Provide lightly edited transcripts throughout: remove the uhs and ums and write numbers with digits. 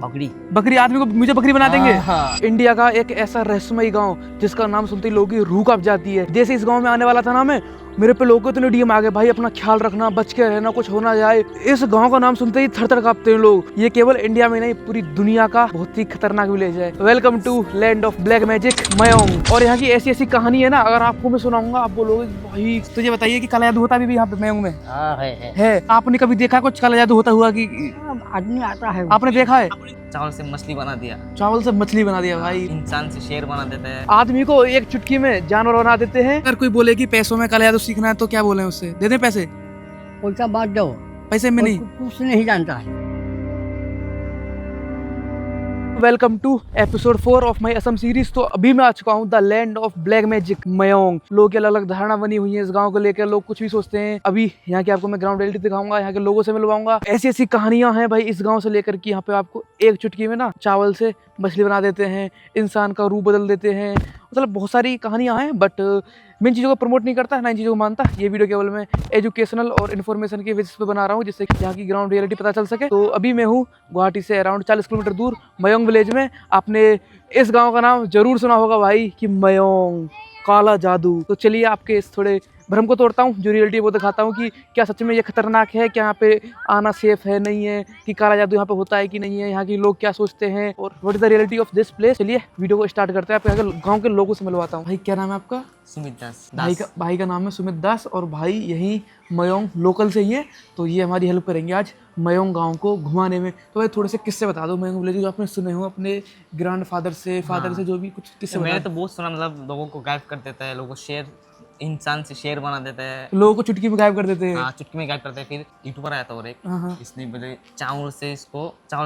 बकरी बकरी आदमी को मुझे बकरी बना देंगे। हाँ। इंडिया का एक ऐसा रहस्यमय गांव जिसका नाम सुनते ही लोगों की रूह कांप जाती है। जैसे इस गांव में आने वाला था ना मैं, मेरे पे लोगों को इतने डीएम आ गए, भाई अपना ख्याल रखना, बच के रहना, कुछ होना जाए। इस गांव का नाम सुनते ही थर-थर कांपते हैं लोग। ये केवल इंडिया में नहीं, पूरी दुनिया का बहुत ही खतरनाक विलेज है। Welcome to land of black magic Mayong. और यहाँ की ऐसी ऐसी कहानी है ना, अगर आपको मैं सुनाऊंगा आप बोलोगे भाई। तो ये बताइए कि काला जादू होता भी यहाँ पे मयोंग में है? आपने कभी देखा कुछ काला जादू होता हुआ कि आदमी आता है, आपने देखा है? चावल से मछली बना दिया, चावल से मछली बना दिया भाई। इंसान से शेर बना देता है, आदमी को एक चुटकी में जानवर बना देते हैं। अगर कोई बोले कि पैसों में काला जादू सीखना है तो क्या बोले उससे? दे दें पैसे? पैसा बात दो, पैसे में नहीं। कुछ नहीं जानता है। Welcome to episode 4 of my Assam series. तो अभी मैं आ चुका हूँ the land of black magic Mayong. लोगों की अलग अलग धारणा बनी हुई है इस गांव को लेकर, लोग कुछ भी सोचते हैं। अभी यहाँ की आपको मैं ग्राउंड रियलिटी दिखाऊंगा, यहाँ के लोगों से मिलवाऊंगा। ऐसी ऐसी कहानियां हैं भाई इस गांव से लेकर कि यहाँ पे आपको एक चुटकी में ना चावल से मछली बना देते हैं, इंसान का रूप बदल देते हैं। मतलब बहुत सारी कहानियां हैं, बट मैं इन चीज़ों को प्रमोट नहीं करता, ना इन चीज़ों को मानता। ये वीडियो केवल मैं एजुकेशनल और इन्फॉर्मेशन के बेसिस पे बना रहा हूँ, जिससे कि यहाँ की ग्राउंड रियलिटी पता चल सके। तो अभी मैं हूँ गुवाहाटी से अराउंड 40 किलोमीटर दूर मयोंग विलेज में। आपने इस गांव का नाम जरूर सुना होगा भाई कि मयोंग, काला जादू। तो चलिए आपके इस थोड़े भ्रम को तोड़ता हूँ, जो रियलिटी वो दिखाता हूँ कि क्या सच में ये खतरनाक है, क्या यहाँ पे आना सेफ है नहीं है, कि काला जादू यहाँ पे होता है कि नहीं है, यहाँ के लोग क्या सोचते हैं और what is the reality of this place. चलिए वीडियो को स्टार्ट करते हैं। आप यहाँ के गाँव के लोगों से मिलवाता हूँ। भाई क्या नाम है आपका? सुमित दास। भाई का नाम है सुमित दास, और भाई यही मयोंग लोकल से ही है। तो ये हमारी हेल्प करेंगे आज मयोंग गांव को घुमाने में। तो भाई थोड़े से किस्से बता दो मयोंग विलेज जो आपने सुने हो अपने ग्रैंड फादर से, फादर से, जो भी कुछ किस्से मैंने बता। तो बहुत सुना, मतलब लोगों को गायब कर देता है, लोगों को शेर, इंसान से शेर बना देता है, लोगों को चुटकी में गायब कर देते हैं। हाँ चुटकी में गायब करते हैं। फिर यूट्यूबर आया था और एक, हाँ। इसने बोले चावल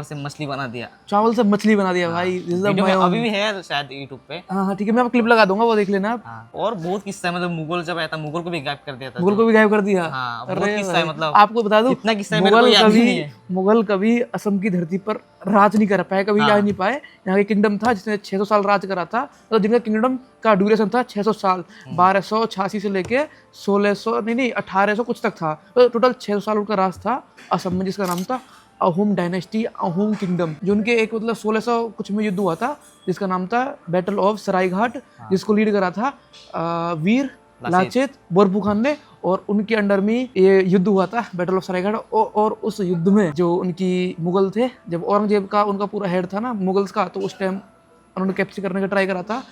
से मछली बना दिया, चावल से मछली बना दिया भाई। वीडियो में अभी भी है शायद यूट्यूब पे। हाँ ठीक है, मैं क्लिप लगा दूंगा, वो देख लेना आप। हाँ, और बहुत किस्सा है, मतलब मुगल जब आया था मुगल को भी गायब कर दिया था। मुगल को भी गायब कर दिया। हाँ, बहुत अरे किस्सा है, मतलब आपको बता दूं, इतना किस्सा है मेरे को याद नहीं है। मुगल कभी असम की धरती पर राज नहीं कर पाए, कभी आ नहीं पाए। यहाँ के किंगडम था जिसने 600 साल राज करा था, तो जिनका किंगडम का ड्यूरेशन था 600 साल, 1286 से लेके 1600 नहीं 1800 कुछ तक था। तो टोटल 600 साल उनका राज था असम में, जिसका नाम था अहोम डायनेस्टी, अहोम किंगडम। जो उनके एक मतलब 1600 कुछ में युद्ध हुआ था, जिसका नाम था बैटल ऑफ सरायघाट, जिसको लीड करा था वीर लाचित बोरफुकन ने। और उनके अंडर में ये युद्ध हुआ था बैटल ऑफ सरायघाट। और उस युद्ध में जो उनकी मुगल थे, जब औरंगजेब का उनका पूरा हेड था ना मुगल्स का, तो उस टाइम उन्होंने कैप्चर करने का ट्राई करा था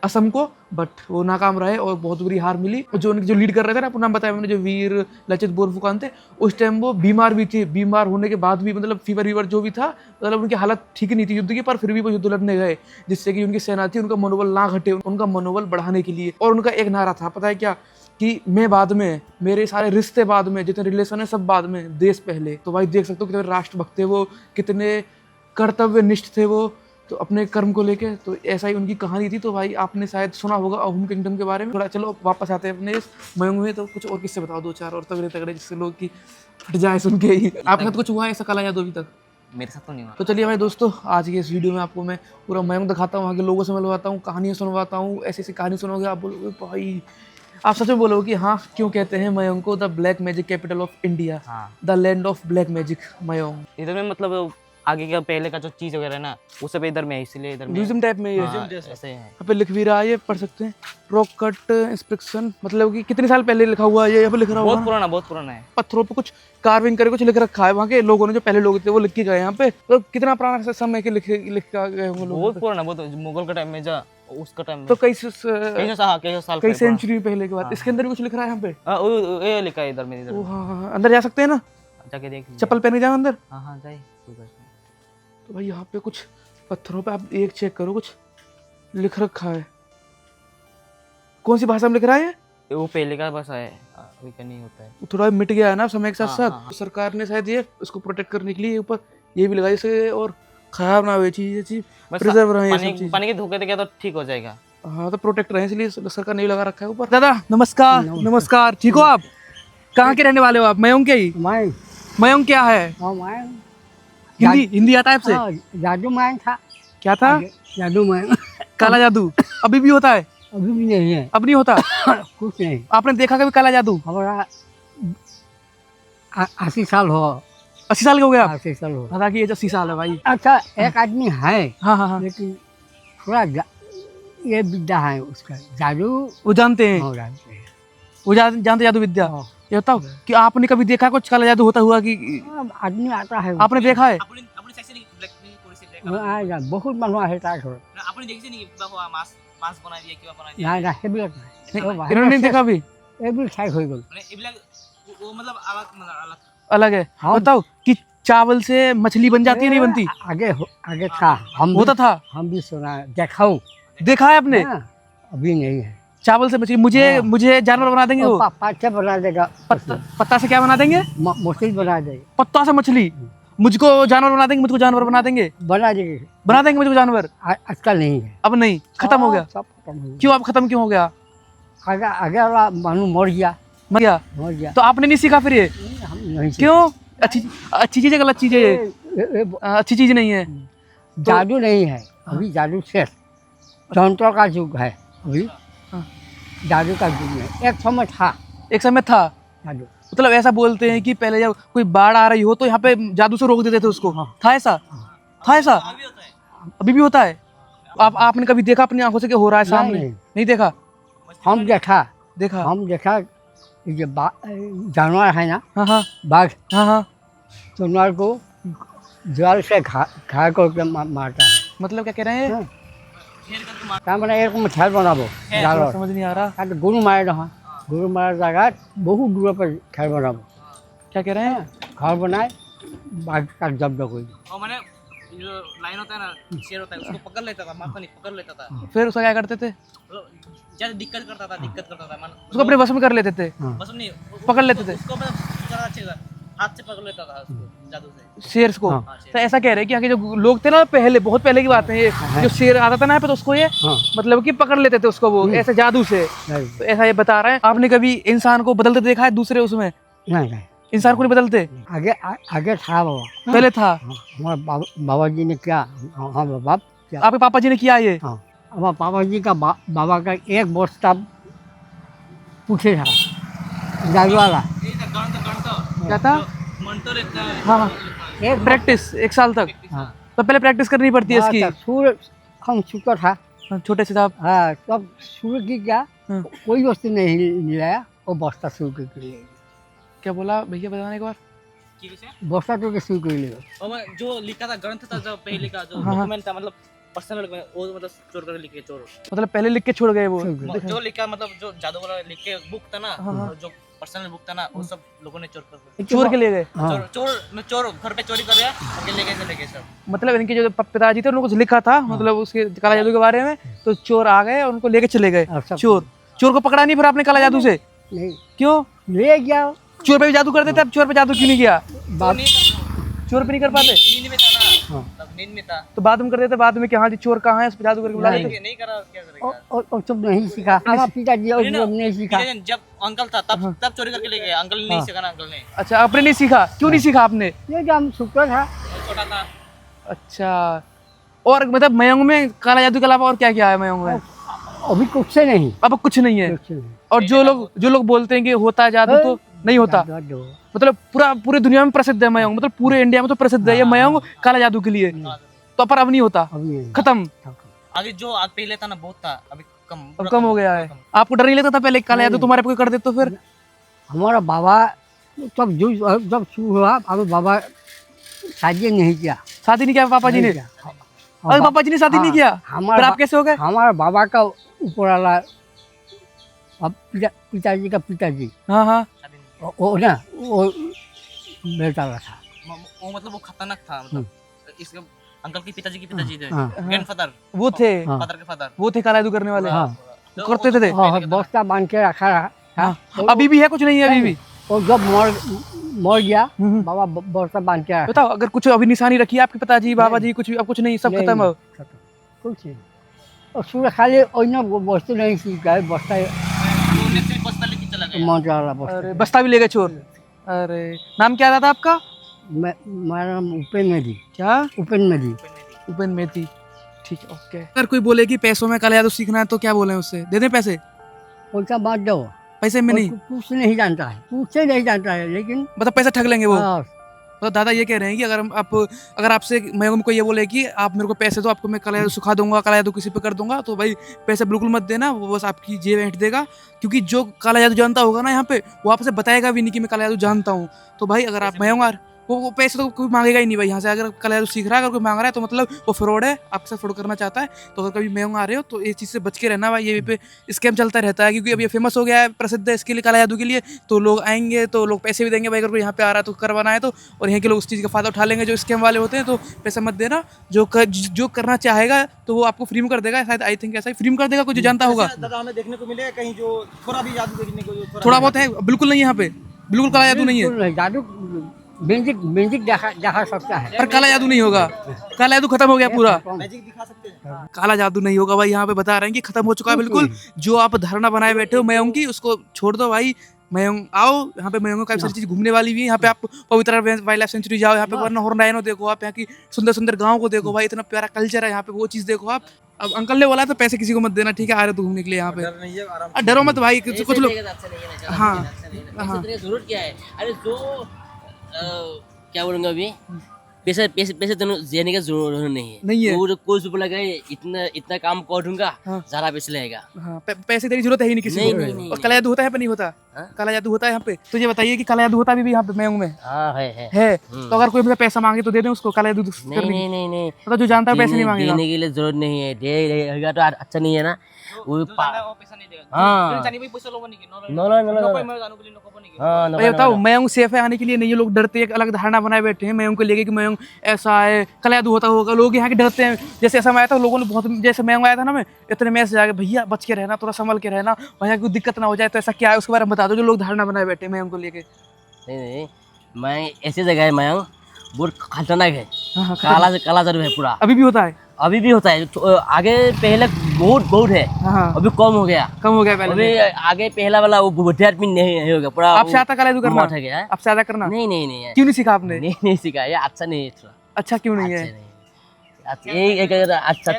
असम को, बट वो नाकाम रहे और बहुत बुरी हार मिली। जो उनके जो लीड कर रहे थे ना, अपना नाम बताया मैंने, जो वीर लाचित बोरफुकन थे, उस टाइम वो बीमार भी थे। बीमार होने के बाद भी, मतलब फीवर जो भी था, मतलब उनकी हालत ठीक नहीं थी युद्ध की, पर फिर भी वो युद्ध लड़ने गए, जिससे कि उनकी सेना थी उनका मनोबल ना घटे, उनका मनोबल बढ़ाने के लिए। और उनका एक नारा था, पता है क्या? कि मैं बाद में, मेरे सारे रिश्ते बाद में, जितने रिलेशन है सब बाद में, देश पहले। तो भाई देख सकते हो कितने राष्ट्रभक्त थे वो, कितने कर्तव्यनिष्ठ थे वो, तो अपने कर्म को लेके। तो ऐसा ही उनकी कहानी थी। तो भाई आपने शायद सुना होगा अहोम किंगडम के बारे में थोड़ा। चलो वापस आते हैं अपने इस मयोंग में। तो कुछ और किससे बताओ, दो चार और तगड़े तगड़े, जिससे लोग की फट जाए सुन के ही। आपके साथ कुछ हुआ है ऐसा काला जादू अभी तक? मेरे साथ तो नहीं हुआ। तो चलिए भाई दोस्तों, आज के इस वीडियो में आपको मैं पूरा मयोंग दिखाता हूँ, वहाँ के लोगों से मिलवाता हूँ, कहानियाँ सुनवाता हूँ। ऐसी ऐसी कहानी सुनोगे आप बोलोगे भाई, आप सच में बोलोगे कि हाँ, क्यों कहते हैं मयोंग को the black magic capital of India, the land of black magic Mayong. इधर में मतलब आगे का पहले का जो चीज वगैरह है ना, वो सब इधर में है, इसलिए इधर में म्यूजियम टाइप में ये ऐसे है। यहाँ पे लिख भी रहा है, ये पढ़ सकते हैं, रॉक कट इंस्पेक्शन। मतलब कि कितने साल पहले लिखा हुआ है ये, यहाँ पे लिख रहा बहुत हुआ बहुत पुराना है। पत्थरों पे कुछ कार्विंग करके कुछ लिख रखा है, वहाँ के लोगों ने, जो पहले लोग थे वो लिख के गए यहाँ पे। तो कितना पुराना समय के लिख के गए वो लोग? बहुत पुराना, बहुत मुगल का टाइम में जा, उसका टाइम तो कई साल सेंचुरी पहले के बाद। इसके अंदर भी कुछ लिख रहा है यहाँ पे? ये लिखा है इधर में, इधर हाँ, अंदर जा सकते हैं ना? जाके देख लीजिए। चप्पल पहने जाओ अंदर। हाँ जाए। तो भाई यहाँ पे कुछ पत्थरों पे आप एक चेक करो, कुछ लिख रखा है। कौन सी भाषा में लिख रहा है ये? वो पहले का भाषा है, अभी का नहीं होता है। थोड़ा मिट गया है ना समय के साथ साथ। हाँ। सरकार ने शायद ये उसको प्रोटेक्ट करने के लिए ऊपर ये भी लगाई से, और खराब ना हो चीज, प्रिजर्व रहे ये सब चीज। पानी के धोखे देगा तो ठीक हो जाएगा। हाँ, तो प्रोटेक्ट रहे, इसलिए सरकार ने लगा रखा है ऊपर। दादा नमस्कार। नमस्कार, ठीक हो आप? कहाँ के रहने वाले हो आप? मयोंग के ही? मयोंग क्या है? हिंदी आता है आपसे? जादू मैन था। क्या था? जादू मैन। काला जादू अभी भी होता है? अभी भी नहीं है। अब नहीं होता? कुछ नहीं। आपने देखा कभी काला जादू? हमारा 80 साल हो 80 साल के हो गए आप? 80 साल हो। दादा की एज 80 साल है भाई। अच्छा एक आदमी है हाँ हाँ हाँ, लेकिन थोड़ा ये विद्या है उसका, जादू वो जानते हैं, हो जानते हैं। वो जानते जादू विद्या। हाँ। ये बताओ कि आपने कभी देखा कुछ काला जादू होता हुआ कि आदमी आता है आपने देखा है? আপুনি চাইছে নেকি ব্লেক কৰিছে ব্লেক वो आएगा, बहुत মানুহ আহে তাৰ ঘৰত। আপুনি দেখিছে নেকি কিবা হোৱা মাছ মাছ বনাই দিয়ে কিবা বনাই দিয়ে নাই নাই সেইবিলাক নাই। नहीं, ओ भाई, इन्होंने नहीं देखा अभी? এইবোৰ শেষ হৈ গ'ল। মানে এইবিলাক ও मतलब अलग मतलब अलग अलग है। हाँ। बताओ कि चावल से मछली बन जाती है नहीं बनती? आगे था, हम होता था, हम भी सुना देखा हूँ। देखा है आपने? हाँ, अभी नहीं है। चावल से मछली मुझे हाँ। मुझे जानवर बना देंगे वो? पाँच बना देगा, पत्ता से क्या बना देंगे? मछली बना देगा, पत्ता से मछली। मुझको जानवर बना देंगे, मुझको जानवर बना देंगे, बना देगी। बना देंगे मुझको जानवर। आजकल नहीं है, अब नहीं, खत्म हो गया। सब खत्म हो गया। क्यों अब खत्म क्यों हो गया? आगे आगे वाला मानू मर गया, मर गया। मर गया। तो आपने नहीं सीखा फिर ये? हम नहीं सीखे। क्यों? अच्छी चीज है गलत चीज है ये? अच्छी चीज नहीं है। जादू नहीं है अभी, जादू शेष तंत्र का युग है अभी, हाँ। जादू का युग है। एक समय था एक समय था, जादू। मतलब ऐसा बोलते हैं कि पहले जब कोई बाढ़ आ रही हो तो यहाँ पे जादू से रोक देते थे उसको। था ऐसा? था ऐसा? अभी भी होता है? आपने कभी देखा अपनी आंखों से कि हो रहा है सामने? नहीं। नहीं देखा? हम देखा, देखा? हम देखा ये जानवर है ना, हाँ हाँ बाघ, हाँ हाँ। जानवर को जाल से घायल करके मारता है। मतलब क्या कह रहे हैं? हाँ। তাৰ মানে এরকম খেল বনাব জালৰ, समझ नहीं आ रहा। তাত গৰু মাৰে নহয়, গৰু মাৰাৰ জেগাত বহুত দূৰৰ পৰা খেল বনাব, क्या कह रहे हैं? ঘৰ বনাই বাঘ তাক জব্দ কৰি দিব। और मैंने जो लाइन होता है ना शेर होता है उसको पकड़ लेता था माफ नहीं पकड़ लेता था फिर उसका क्या करते थे? जैसे दिक्कत करता था उसको अपने बस में कर लेते थे, हाँ। बस नहीं पकड़ लेते थे उसको मतलब जरा अच्छे से हाथ से पकड़ लेता था उसको जादू से शेर को। हाँ। तो ऐसा कह रहे हैं कि यहाँ के जो लोग थे ना पहले, बहुत पहले की बात है ये, जो शेर आता था ना यहाँ पे तो उसको ये हाँ। मतलब कि पकड़ लेते थे उसको वो ऐसे जादू से। नहीं तो ऐसा ये बता रहे हैं। आपने कभी इंसान को बदलते देखा है दूसरे उसमें? नहीं नहीं, इंसान को नहीं बदलते? आगे आगे था बाबा, पहले था। हाँ, हमारे बाबा जी ने क्या, हाँ बाबा क्या, आपके पापा जी ने किया ये? हाँ हमारे पापा जी का बाबा का एक बस्ता पूछे था जादू वाला, क्या था? मंत्र रहता है हाँ हाँ, एक प्रैक्टिस 1 साल तक। हाँ, तो पहले प्रैक्टिस करनी पड़ती है इसकी। सूर्य हम छूता था, हाँ, छोटे से था आप। हाँ तब सूर्य की क्या हाँ। कोई वस्तु नहीं मिलाया, वो बस्ता सूर्य के लिए, क्या बोला भैया, बताना एक बार। की कैसे बस्ता तो के सूर्य के लिए। और मैं जो लिखा था ग्रंथ था जो पहले का जो हाँ, हाँ। डॉक्यूमेंट था मतलब पर्सनल वो मतलब चोर कर लिखे चोर मतलब पहले लिख के छोड़ गए वो? जो लिखा मतलब जो जादू वाला लिख के बुक था ना हाँ, हाँ। जो पर्सनल बुक था ना वो सब लोगों ने चोर कर चोर के ले गए? हाँ। चोर घर पे चोरी कर रहा है ले गए चले गए सब मतलब इनके जो पिताजी थे उनको कुछ लिखा था मतलब उसके काला जादू के बारे में, तो चोर आ गए और उनको लेके चले गए। और सब- चोर को पकड़ा नहीं फिर आपने काला जादू से? नहीं क्यों? ले गया चोर पे भी जादू करते थे, अब चोर पे जादू क्यों नहीं किया? बाप, चोर पे नहीं कर पाते? नींद में था ना हाँ। तब नींद में था तो बाद में करते थे, बाद में कि हाँ जी चोर कहाँ है, उस पे जादू करके बुला नहीं। लेते। नहीं करा और क्या करेगा और सब नहीं सीखा, हमारे पिताजी और नहीं, सब नहीं सीखा। नहीं, जब अंकल था तब चोरी करके ले गए अंकल ने नहीं हाँ। सीखा ना अंकल ने अच्छा, आपने नहीं सीखा? क्यों नहीं सीखा आपने? ये जो हम छूता था, छोटा था अच्छा, और मतलब मयंग में काला जादू के अलावा और क्या क्या है मयंग में? अभी कुछ से नहीं, अब कुछ नहीं है। कुछ नहीं। और जो लोग बोलते हैं कि होता है जादू, तो नहीं होता। जादू। मतलब पूरे दुनिया में प्रसिद्ध है मयंग, मतलब पूरे इंडिया में तो प्रसिद्ध है ये मयंग काला जादू के लिए। तो पर अब नहीं होता, अभी नहीं। खत्म। आगे जो आग पहले था ना बहुत था अभी कम अब कम हो गया है। आपको डर नहीं लगता था पहले काला जादू तुम्हारे पे कोई कर दे तो? फिर हमारा बाबा जब शुरू हुआ, अब बाबा शादी नहीं किया, शादी नहीं किया पापा जी ने? नहीं किया। अरे पापा जी ने शादी नहीं किया, हमारा फिर आप कैसे हो गए? हमारा बाबा का ऊपर वाला पिताजी का पिताजी, हाँ हाँ, वो ना वो बेटा था। वो मतलब वो खतरनाक था मतलब इसके अंकल के पिताजी थे हाँ। ग्रैंडफादर वो थे, हाँ। फादर के फादर वो थे काला जादू करने वाले। हाँ। वो करते थे। हाँ, बस्ता बांध के रखा रहा। हाँ। अभी भी है? कुछ नहीं है अभी भी? और जब मर गया, हम्म। बाबा बस्ता बांध के रखा। बताओ, अगर कुछ अभी निशानी रखी है आपके पिताजी बाबा जी, कुछ भी अब कुछ नहीं, सब खत्म है? कुछ नहीं। और सूर्य खाली अन्य वस्तु नहीं सीखा है, बस्ता उन्होंने सिर्फ बस्ता लेके चला गया मंत्र वाला बस्ता। अरे बस्ता भी ले गए चोर। अरे नाम क्या था आपका? मेरा नाम उपेन मेदी। क्या? उपेन मेदी। उपेन मेहती, ठीक है, ओके। अगर कोई बोले कि पैसों में काला जादू सीखना है तो क्या बोले उससे? दे दें पैसे? पैसा बांट दो, पैसे में नहीं? कुछ नहीं जानता है, कुछ नहीं जानता है, लेकिन मतलब पैसा ठग लेंगे वो? हाँ, तो दादा ये कह रहे हैं कि अगर आपसे मयंग को ये बोले कि आप मेरे को पैसे दो, आपको मैं काला जादू सिखा दूंगा, काला जादू किसी पे कर दूंगा, तो भाई पैसे बिल्कुल मत देना, वो बस आपकी जेब ऐंठ देगा। क्योंकि जो काला जादू जानता होगा ना यहाँ पे, वो आपसे बताएगा भी नहीं कि मैं काला जादू जानता हूँ। तो भाई अगर आप मयंग वो पैसे तो कोई मांगेगा ही नहीं भाई यहाँ से। अगर काला जादू सीख रहा है, अगर कोई मांग रहा है, तो मतलब वो फ्रॉड है, आपके साथ फ्रॉड करना चाहता है। तो अगर कभी मयंग आ रहे हो तो इस चीज़ से बच के रहना भाई, ये पे स्कैम चलता रहता है। क्योंकि अब ये फेमस हो गया है, प्रसिद्ध है इसके लिए, काला जादू के लिए। तो लोग आएंगे तो लोग पैसे भी देंगे भाई, अगर कोई यहाँ पे आ रहा है तो करवाना है तो, और यहाँ के लोग उस चीज़ का फायदा उठा लेंगे जो स्कैम वाले होते हैं। तो पैसा मत देना, जो करना चाहेगा तो वो आपको फ्री में कर देगा, शायद आई थिंक ऐसा ही फ्री में कर देगा, कोई जो जानता होगा। दादा हमें देखने को मिलेगा कहीं जो थोड़ा भी जादू देखने को, जो थोड़ा बहुत है, बिल्कुल नहीं है यहाँ पे, बिल्कुल काला जादू नहीं है। बिल्कुल नहीं, जादू म्यूजिक दिखा सकता है। पर काला जादू नहीं होगा, काला जादू खत्म हो गया पूरा। मैजिक दिखा सकते हैं। काला जादू नहीं होगा भाई, यहाँ पे बता रहे हैं कि खत्म हो चुका है बिल्कुल। जो आप धारणा बनाए बैठे हो मयंक की, उसको छोड़ दो भाई। मयंक आओ यहाँ पे, मयंक काफी सारी चीज घूमने वाली भी है यहाँ पे। आप पवित्र वाइल्ड लाइफ सेंचुरी जाओ, यहाँ पे वरना हॉर्न देखो, आप यहाँ की सुंदर सुंदर गाँव को देखो भाई, इतना प्यारा कल्चर है यहाँ पे, वो चीज देखो आप। अब अंकल ने बोला तो पैसे किसी को मत देना, ठीक है, आ रहे हो तो घूमने के लिए यहाँ पे। डर नहीं है, आराम डरो मत भाई, कुछ लोग अच्छा नहीं है ना, हाँ हाँ जरूरत क्या है। अरे जो क्या बोलूंगा अभी, पैसे पैसे पैसे दोनों देने का जरूरत नहीं है। वो कोई सुपर लगा इतना काम करूंगा, हाँ। ज्यादा पैसे लगेगा। हाँ, पैसे देने की जरूरत है ही नहीं किसी को। नहीं, और काला जादू होता है पर नहीं होता? हाँ? काला काला जादू होता है यहाँ पे। तो ये बताइए कि काला जादू होता भी यहाँ पे मयंक में हाँ है है। तो अगर कोई मुझे पैसा मांगे तो दे दें उसको, काला जादू करने की? नहीं मतलब जो जानता है पैसे नहीं मांगेगा। देने के लिए जरूरत नहीं है, देगा तो अच्छा नहीं है ना। वो पैसा नहीं देगा। हाँ पैसा लोगों ने हाँ भाई बताओ, मयंक सेफ है आने के लिए? नहीं, ये लोग डरते हैं, एक अलग धारणा बनाए बैठे हैं मयंक को लेके कि मयंक ऐसा है, काला जादू होता होगा। लोग यहाँ के डरते हैं। जैसे ऐसा आया था, लोगों ने बहुत, जैसे मयंक आया था ना, मैं इतने मैसेज आ गए, भैया बच के रहना, थोड़ा संभल के रहना, भैया कोई दिक्कत ना हो जाए। तो ऐसा क्या है उसके बारे में बता दो, जो लोग धारणा बनाए बैठे हैं मयंक को लेके। नहीं मैं ऐसी जगह है मयंक, बहुत खतरनाक है। हाँ, काला जादू है पूरा, अभी भी होता है? अभी भी होता है। तो आगे पहले बहुत है, हाँ, अभी कम हो गया पहले। अभी आगे पहला वाला वो बुढ़े आदमी नहीं हो गया पूरा। आपसे आता काला जादू करना? मौत हो गया है। आपसे आता करना? नहीं क्यों नहीं सीखा आपने? नहीं सीखा, ये अच्छा नहीं है थोड़ा। अच्छा क्यों नहीं है? अच्छा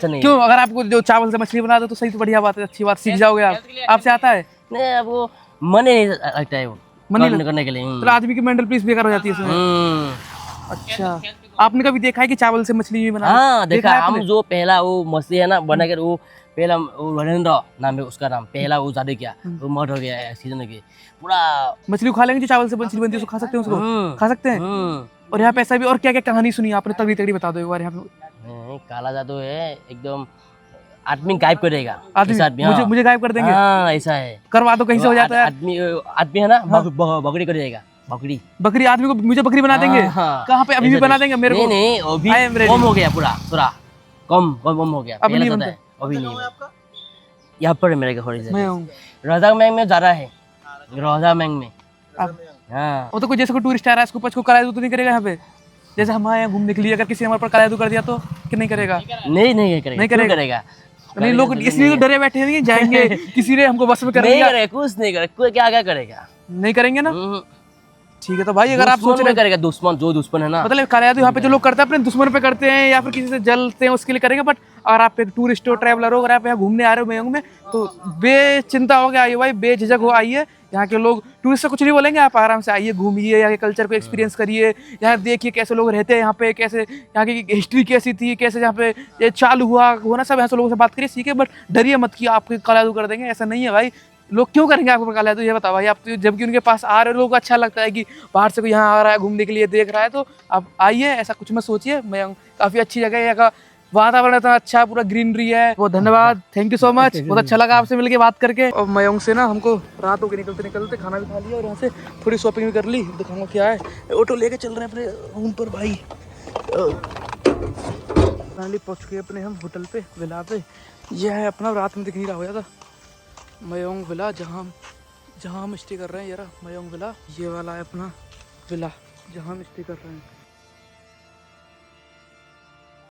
नहीं। क्यों? अगर आपको जो चावल से मछली बना दो तो सही, तो बढ़िया बात है, अच्छी बात, सीख जाओगे आप। आपसे आता है? नहीं, अब वो मन ही नहीं लगता है, वो मन करने के लिए। तो आदमी की मेंटल पीस बेकार हो जाती है इसमें। अच्छा, आपने कभी देखा है कि चावल से मछली भी बना? हाँ देखा है हम। आपने? जो पहला वो मछली है ना बनाकर, वो पहला वो नरेंद्र नाम है उसका नाम, पहला वो जादू किया, वो मर्ड हो गया है सीजन के पूरा। मछली को खा लेंगे जो चावल से मछली बनती है, उसको खा सकते हैं? उसको खा सकते हैं? और यहाँ पे ऐसा भी, और क्या क्या कहानी सुनी आपने? तगड़ी तगड़ी बता दो एक बार यहाँ पे। काला जादू है एकदम, आदमी गायब करेगा। आदमी मुझे गायब कर देंगे? हाँ ऐसा है। करवा दो, कहीं से हो जाता है। आदमी है ना, बकरी करेगा, बकरी आदमी को मुझे बकरी बना देंगे? कहाँ पे? अभी भी बना देंगे मेरे को? नहीं अभी कम हो गया पूरा, थोड़ा कम हो गया। अभी नहीं बनता? अभी नहीं। यहाँ पर मेरे राजा मैंग में ज्यादा है, राजा मैंग में। हाँ वो तो कोई जैसे कोई टूरिस्ट आ रहा है, इसको कुछ काला जादू तो नहीं करेगा यहाँ पे? जैसे हम आए घूमने के लिए, अगर किसी ने हमारे पर काला जादू कर दिया तो कि नहीं करेगा? नहीं करेगा। नहीं, लोग इसलिए तो डरे बैठे हैं, जाएंगे किसी ने हमको बस में कर दिया। कुछ नहीं करेगा, क्या करेगा? नहीं करेंगे ना? ठीक है, तो भाई अगर आप सोच रहे करेगा, दुश्मन है ना, मतलब काला जादू यहाँ पे जो लोग करते हैं अपने दुश्मन पे करते हैं, या फिर किसी से जलते हैं उसके लिए करेंगे। बट अगर आप एक टूरिस्ट हो, ट्रैवलर हो, अगर आप यहाँ घूमने आ रहे हो मयंक में, तो बेचिंता हो गया आइए भाई, बेझिझक हो आइए। यहाँ के लोग टूरिस्ट से कुछ नहीं बोलेंगे, आप आराम से आइए, घूमिए, यहाँ के कल्चर को एक्सपीरियंस करिए, यहाँ देखिए कैसे लोग रहते हैं यहाँ पे, कैसे यहाँ की हिस्ट्री कैसी थी, कैसे यहाँ पे ये चालू हुआ ना, सब यहाँ से लोगों से बात करिए, सीखे। बट डरिए मत कि आपके काला जादू कर देंगे, ऐसा नहीं है भाई। लोग क्यों करेंगे आपको काला जादू, ये बताओ भाई आप। तो जबकि उनके पास आ रहे लोगों को अच्छा लगता है कि बाहर से कोई यहाँ आ रहा है घूमने के लिए, देख रहा है, तो आप आइए, ऐसा कुछ मत सोचिए। मयंक काफ़ी अच्छी जगह है, यहाँ का वातावरण इतना अच्छा, पूरा ग्रीनरी है। बहुत धन्यवाद, थैंक यू सो मच, बहुत अच्छा लगा आपसे मिलके बात करके। और मयंक से ना हमको रात हो के निकलते खाना भी खा लिया, और यहाँ से थोड़ी शॉपिंग भी कर ली। दिखाऊंगा क्या है। ऑटो लेके चल रहे हैं अपने रूम पर भाई। फाइनली पहुँच गए अपने हम होटल पे, विला पे। यह है अपना, रात में दिख नहीं रहा हो जाता, मयंक विला, जहाँ हम स्टे कर रहे हैं। यार मयंक विला ये वाला है अपना विला, जहाँ हम स्टे कर रहे हैं।